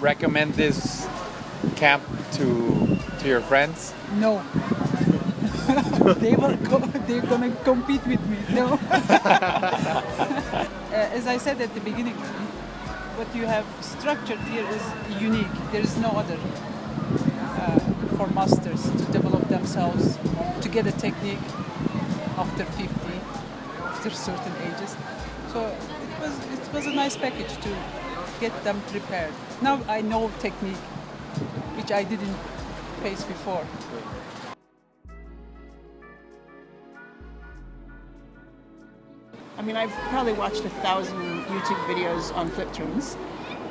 recommend this camp to your friends? No. They're gonna compete with me. No. As I said at the beginning, what you have structured here is unique. There is no other for masters to develop themselves, to get a technique after 50, after certain ages. So it was a nice package to get them prepared. Now I know technique, which I didn't face before. I mean, I've probably watched 1,000 YouTube videos on flip turns,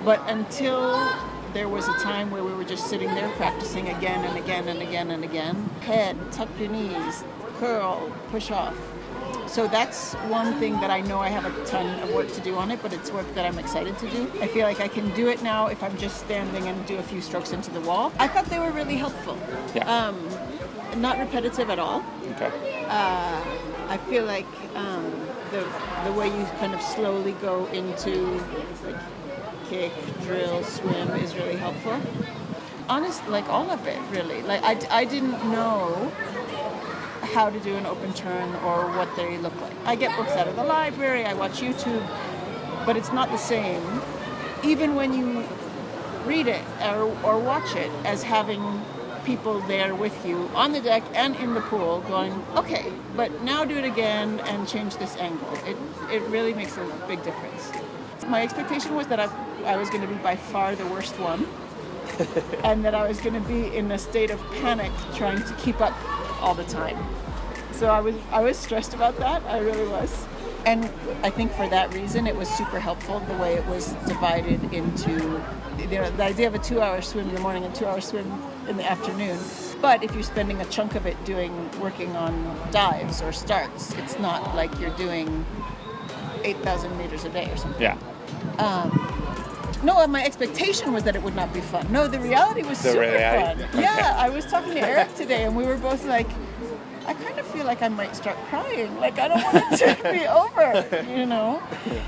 but until there was a time where we were just sitting there practicing again and again and again and again. Head, tuck your knees, curl, push off. So that's one thing that I know I have a ton of work to do on it, but it's work that I'm excited to do. I feel like I can do it now if I'm just standing and do a few strokes into the wall. I thought they were really helpful. Yeah. Not repetitive at all. Okay. I feel like the way you kind of slowly go into like kick, drill, swim is really helpful. Honestly, like all of it, really. Like I didn't know how to do an open turn or what they look like. I get books out of the library, I watch YouTube, but it's not the same, even when you read it or watch it, as having people there with you on the deck and in the pool going, okay, but now do it again and change this angle. It really makes a big difference. My expectation was that I was going to be by far the worst one and that I was going to be in a state of panic trying to keep up all the time. So I was stressed about that. I really was. And I think for that reason, it was super helpful the way it was divided into, the idea of a 2-hour swim in the morning and 2-hour swim in the afternoon. But if you're spending a chunk of it working on dives or starts, it's not like you're doing 8,000 meters a day or something. Yeah. No, my expectation was that it would not be fun. No, the reality was super fun. Okay. Yeah, I was talking to Eric today, and we were both like, I kind of feel like I might start crying. Like, I don't want it to be over, you know?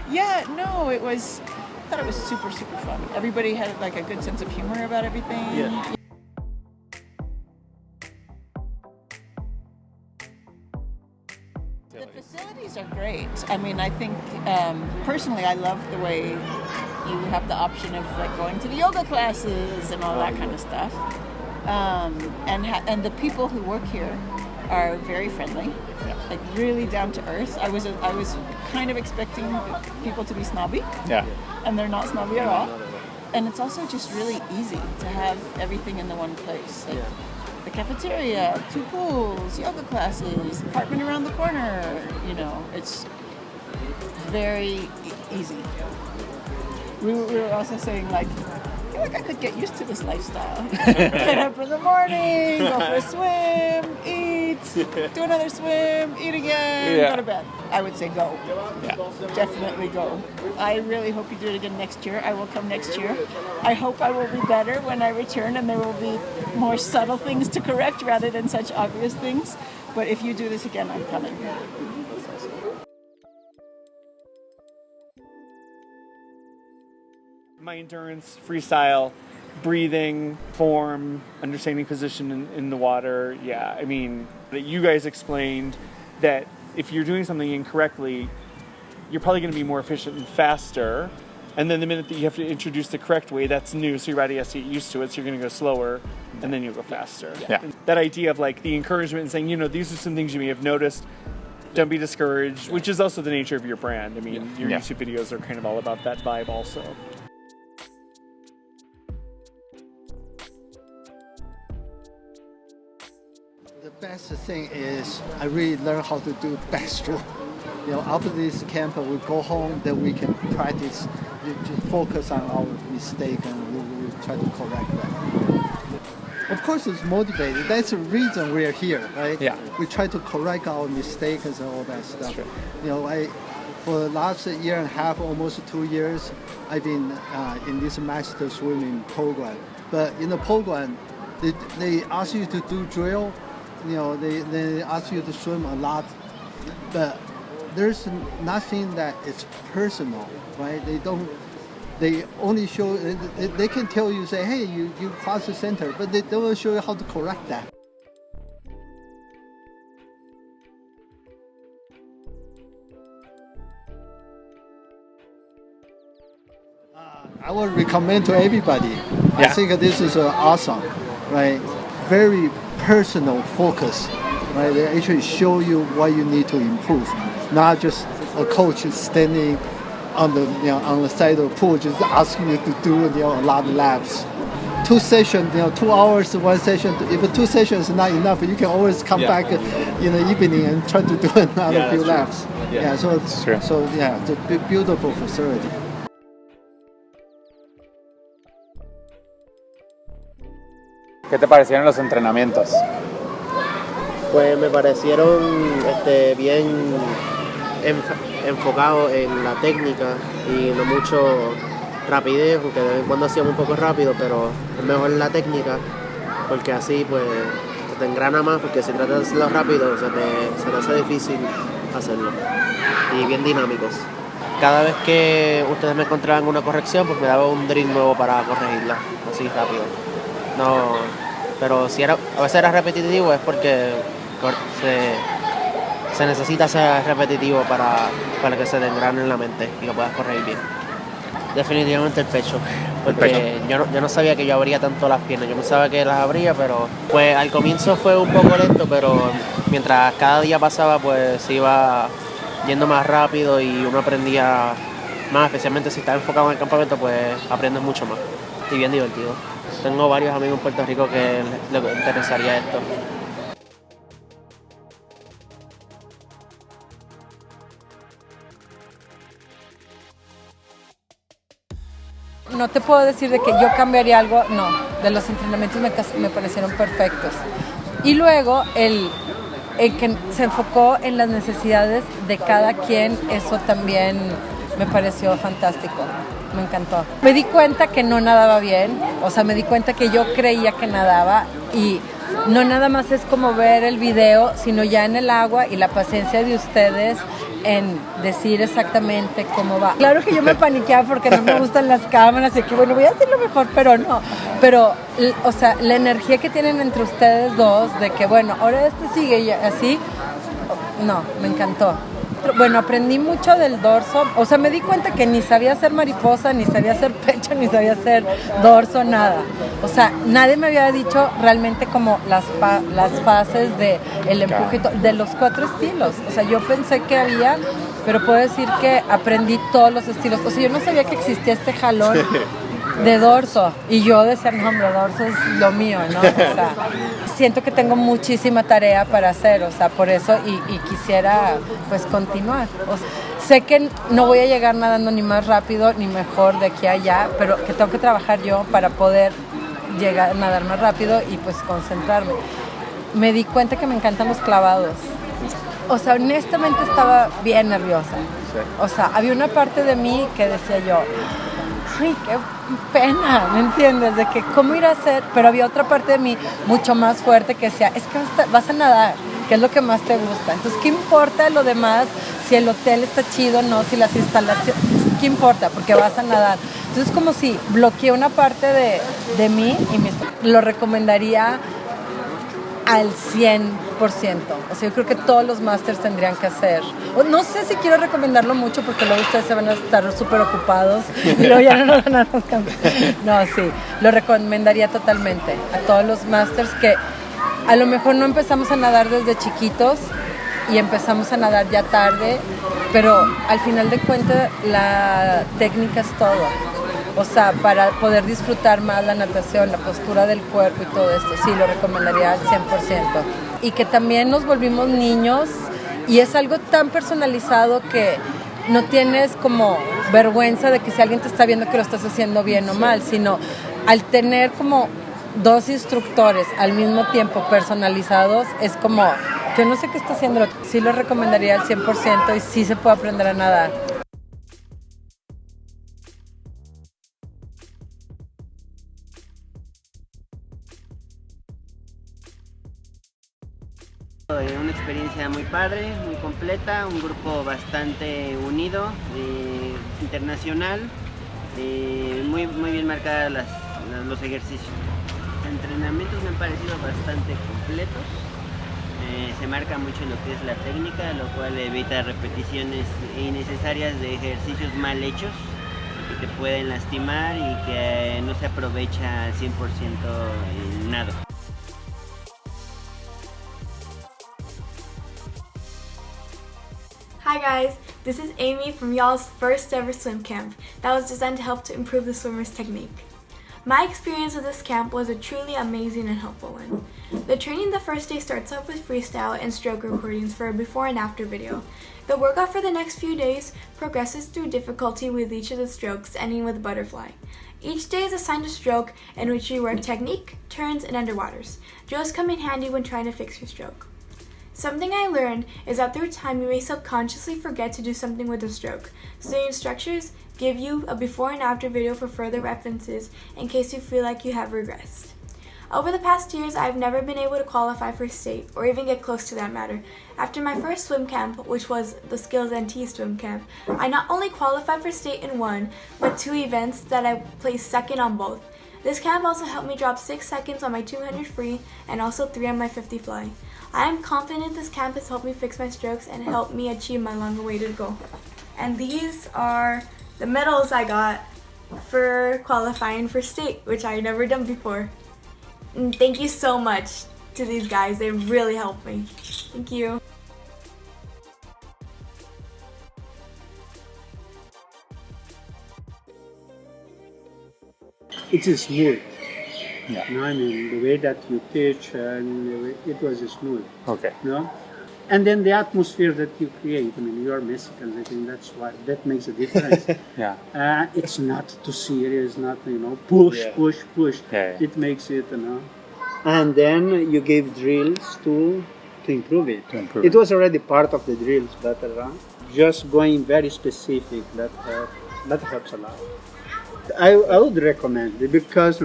Yeah, no, I thought it was super, super fun. Everybody had like a good sense of humor about everything. Yeah. The facilities are great. I mean, I think, personally, I love the way you have the option of like going to the yoga classes and all that kind of stuff. And the people who work here are very friendly, like really down to earth. I was kind of expecting people to be snobby, and they're not snobby at all. And it's also just really easy to have everything in the one place. Like the cafeteria, 2 pools, yoga classes, apartment around the corner. You know, it's very easy. We were also saying like, I feel like I could get used to this lifestyle. Get up in the morning, go for a swim, eat, do another swim, eat again, go to bed. I would say go. Yeah. Definitely go. I really hope you do it again next year. I will come next year. I hope I will be better when I return and there will be more subtle things to correct rather than such obvious things. But if you do this again, I'm coming. My endurance, freestyle, breathing, form, understanding position in the water. Yeah, I mean, you guys explained that if you're doing something incorrectly, you're probably going to be more efficient and faster. And then the minute that you have to introduce the correct way, that's new, so your body has to get used to it, so you're going to go slower, and then you'll go faster. Yeah. That idea of like the encouragement and saying, these are some things you may have noticed, don't be discouraged, which is also the nature of your brand. I mean, your YouTube videos are kind of all about that vibe also. The best thing is I really learned how to do backstroke. After this camp, we go home, then we can practice, to focus on our mistake, and we try to correct that. Of course, it's motivated. That's the reason we're here, right? Yeah. We try to correct our mistakes and all that stuff. Sure. For the last year and a half, almost 2 years, I've been in this master swimming program. But in the program, they ask you to do drill. They ask you to swim a lot, but there's nothing that is personal, right? They don't They only show, they can tell you, say, hey, you cross the center, but they don't show you how to correct that. I would recommend to everybody. I Yeah. think this is awesome, right? Very personal focus, right? They actually show you what you need to improve, not just a coach standing on the side of the pool just asking you to do a lot of laps. 2 sessions, 2 hours, 1 session. If 2 sessions is not enough, you can always come back in the evening and try to do another few laps. So It's true. it's a beautiful facility. ¿Qué te parecieron los entrenamientos? Pues me parecieron bien enfocados en la técnica y no mucho rapidez, porque de vez en cuando hacíamos un poco rápido, pero es mejor la técnica, porque así pues se te engrana más, porque si tratas de hacerlo rápido se te hace difícil hacerlo. Y bien dinámicos. Cada vez que ustedes me encontraban una corrección, pues me daba un drill nuevo para corregirla, así rápido. No, pero si a veces era repetitivo es porque se necesita ser repetitivo para que se te engrane en la mente y lo puedas corregir bien. Definitivamente el pecho, porque yo no sabía que yo abría tanto las piernas, yo pensaba que las abría, pero pues al comienzo fue un poco lento, pero mientras cada día pasaba pues se iba yendo más rápido y uno aprendía más, especialmente si estás enfocado en el campamento, pues aprendes mucho más y bien divertido. Tengo varios amigos en Puerto Rico que les interesaría esto. No te puedo decir de que yo cambiaría algo, no, de los entrenamientos me parecieron perfectos. Y luego el que se enfocó en las necesidades de cada quien, eso también me pareció fantástico, me encantó. Me di cuenta que no nadaba bien, o sea, me di cuenta que yo creía que nadaba y no nada más es como ver el video, sino ya en el agua y la paciencia de ustedes en decir exactamente cómo va. Claro que yo me paniqueaba porque no me gustan las cámaras y que bueno, voy a hacerlo mejor, pero no. Pero, o sea, la energía que tienen entre ustedes dos de que bueno, ahora sigue y así, no, me encantó. Bueno, aprendí mucho del dorso, o sea, me di cuenta que ni sabía hacer mariposa, ni sabía hacer pecho, ni sabía hacer dorso, nada. O sea, nadie me había dicho realmente como las fases de el empuje, de los 4 estilos. O sea, yo pensé que había, pero puedo decir que aprendí todos los estilos. O sea, yo no sabía que existía este jalón de dorso y yo decía, no, hombre, dorso es lo mío, ¿no? O sea, siento que tengo muchísima tarea para hacer, o sea, por eso y quisiera pues continuar. O sea, sé que no voy a llegar nadando ni más rápido ni mejor de aquí a allá, pero que tengo que trabajar yo para poder llegar a nadar más rápido y pues concentrarme. Me di cuenta que me encantan los clavados. O sea, honestamente estaba bien nerviosa. O sea, había una parte de mí que decía yo, ay, qué pena, ¿me entiendes? De que cómo ir a hacer, pero había otra parte de mí mucho más fuerte que decía, es que vas a nadar, que es lo que más te gusta. Entonces, ¿qué importa lo demás? Si el hotel está chido, no, si las instalaciones, ¿qué importa? Porque vas a nadar. Entonces, como si bloqueé una parte de mí y lo recomendaría al 100%. O sea, yo creo que todos los másters tendrían que hacer. No sé si quiero recomendarlo mucho porque luego ustedes se van a estar súper ocupados y luego ya no nos van a dar los campeones. No, sí, lo recomendaría totalmente a todos los másters que a lo mejor no empezamos a nadar desde chiquitos y empezamos a nadar ya tarde, pero al final de cuentas la técnica es todo. O sea, para poder disfrutar más la natación, la postura del cuerpo y todo esto, sí, lo recomendaría al 100%. Y que también nos volvimos niños y es algo tan personalizado que no tienes como vergüenza de que si alguien te está viendo que lo estás haciendo bien o mal, sino al tener como 2 instructores al mismo tiempo personalizados, es como, yo no sé qué está haciendo, sí lo recomendaría al 100% y sí se puede aprender a nadar. Una experiencia muy padre, muy completa, un grupo bastante unido, internacional, muy bien marcadas los ejercicios. Los entrenamientos me han parecido bastante completos. Se marca mucho lo que es la técnica, lo cual evita repeticiones innecesarias de ejercicios mal hechos que te pueden lastimar y que no se aprovecha al 100% en nado. Hi guys, this is Amy from y'all's first ever swim camp that was designed to help to improve the swimmer's technique. My experience with this camp was a truly amazing and helpful one. The training the first day starts off with freestyle and stroke recordings for a before and after video. The workout for the next few days progresses through difficulty with each of the strokes, ending with butterfly. Each day is assigned a stroke in which you work technique, turns, and underwaters. Drills come in handy when trying to fix your stroke. Something I learned is that through time you may subconsciously forget to do something with a stroke, so the instructors give you a before and after video for further references in case you feel like you have regressed. Over the past years, I've never been able to qualify for state or even get close to that matter. After my first swim camp, which was the Skills NT swim camp, I not only qualified for state in one, but 2 events that I placed second on both. This camp also helped me drop 6 seconds on my 200 free and also 3 on my 50 fly. I am confident this camp has helped me fix my strokes and helped me achieve my long-awaited goal. And these are the medals I got for qualifying for state, which I had never done before. And thank you so much to these guys, they really helped me. Thank you. It is smooth. Yeah. No, I mean the way that you teach, and it was smooth. Okay. No, and then the atmosphere that you create. I mean, you are Mexicans. I think that makes a difference. Yeah. It's not too serious. Not push, Yeah. push. Yeah. It makes it And then you gave drills to improve it. It was already part of the drills, but just going very specific that helps a lot. I would recommend it because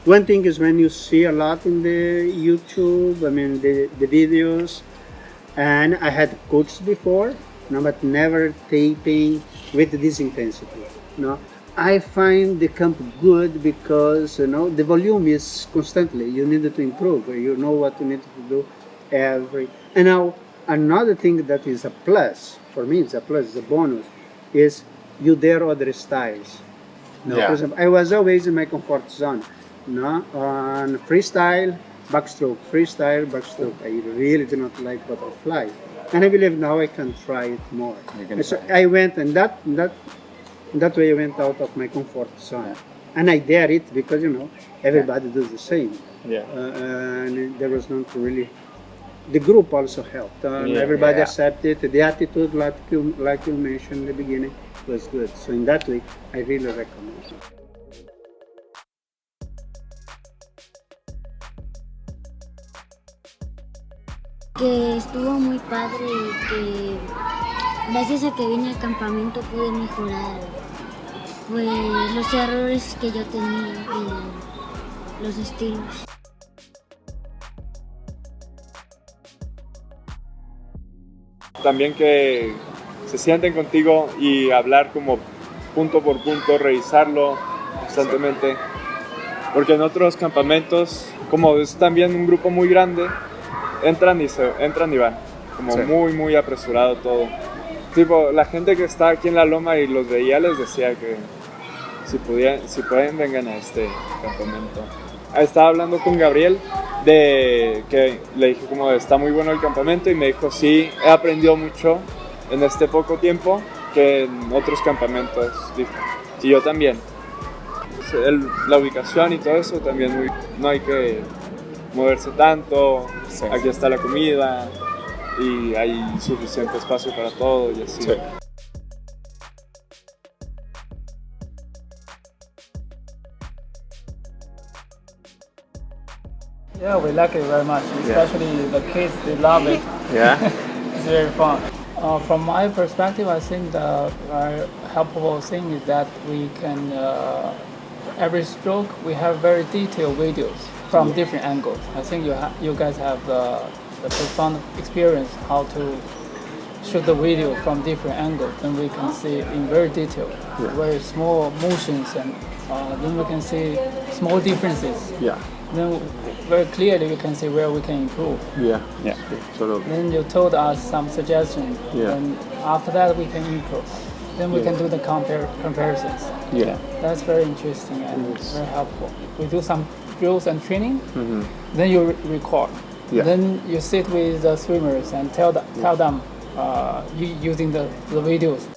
one thing is when you see a lot in the YouTube, I mean the videos, and I had coached before, but never taping with this intensity. I find the camp good because the volume is constantly. You need to improve. You know what you need to do And now another thing that is a plus for me, it's a bonus, is you dare other styles. For example, I was always in my comfort zone. On freestyle, backstroke, I really do not like butterfly. And I believe now I can try it more. So I went, and that way I went out of my comfort zone. And I dare it because, everybody does the same. And there was not really... The group also helped. Everybody accepted. The attitude, like you mentioned in the beginning, was good. So in that way, I really recommend it. Que estuvo muy padre y que gracias a que vine al campamento pude mejorar los errores que yo tenía y los estilos. También que se sienten contigo y hablar como punto por punto, revisarlo constantemente. Porque en otros campamentos, como es también un grupo muy grande, entran y van. Como muy apresurado todo. Tipo, la gente que está aquí en la loma y los veía les decía que si pueden vengan a este campamento. Estaba hablando con Gabriel que le dije como está muy bueno el campamento y me dijo sí, he aprendido mucho en este poco tiempo que en otros campamentos, dijo. Y yo también. La ubicación y todo eso también no hay que moverse tanto, aquí está la comida y hay suficiente espacio para todo y así. Yeah, we like it very much, especially the kids, they love it. Yeah. It's very fun. From my perspective, I think the very helpful thing is that we can, every stroke, we have very detailed videos from different angles. I think you guys have the profound experience how to shoot the video from different angles, then we can see in very detail, very small motions, and then we can see small differences. Yeah. Then very clearly we can see where we can improve. Yeah. Totally. Then you told us some suggestions, and after that we can improve. Then we can do the comparisons. Yeah. That's very interesting and very helpful. We do some drills and training, then you record. Yeah. Then you sit with the swimmers and tell them using the videos.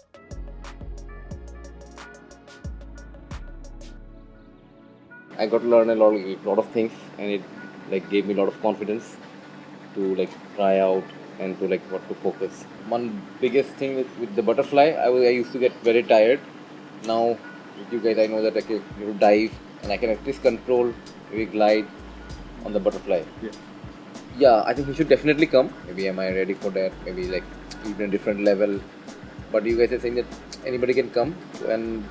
I got to learn a lot of things, and it like gave me a lot of confidence to like try out and to like what to focus. One biggest thing with the butterfly, I used to get very tired. Now with you guys, I know that I can dive and I can at least control, maybe glide on the butterfly. Yeah, I think he should definitely come. Maybe am I ready for that? Maybe like even a different level. But you guys are saying that anybody can come, and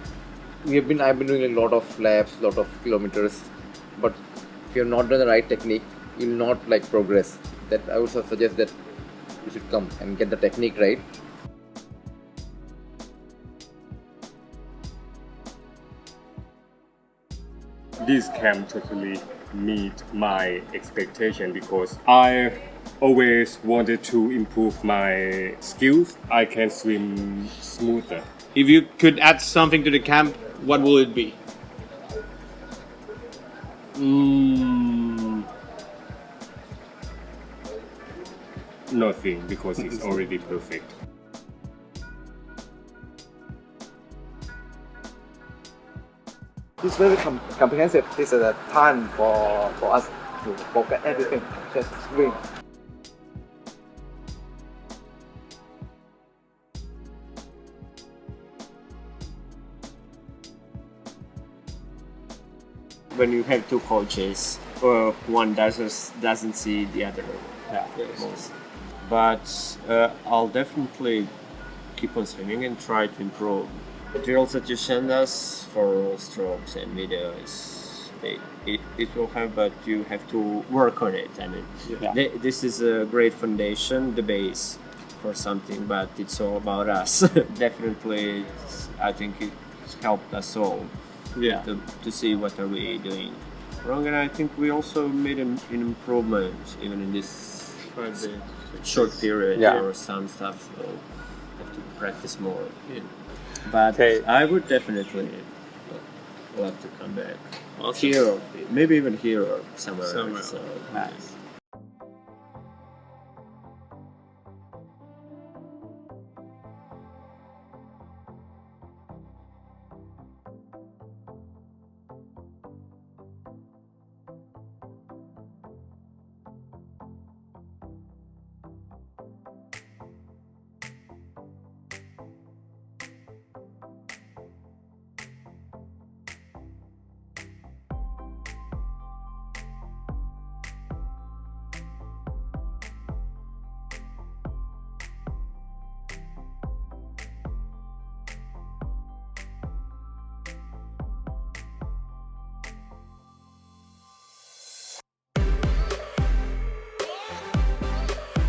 I've been doing a lot of laps, lot of kilometers. But if you're not doing the right technique, you'll not like progress. That I would suggest that you should come and get the technique right. This camp totally meet my expectation because I always wanted to improve my skills. I can swim smoother. If you could add something to the camp, what will it be? Nothing, because it's already perfect. It's very comprehensive. This is a time for us to forget everything, just swim. When you have two coaches, one doesn't see the other most. But I'll definitely keep on swimming and try to improve. The drills that you send us for strokes and videos, it will have, but you have to work on it. I mean, this is a great foundation, the base for something, but it's all about us. Definitely, I think it's helped us all to see what are we doing wrong, and I think we also made an improvement even in this short period or some stuff. So have to practice more. But I would definitely love to come back. Here, or maybe even here or somewhere else. So,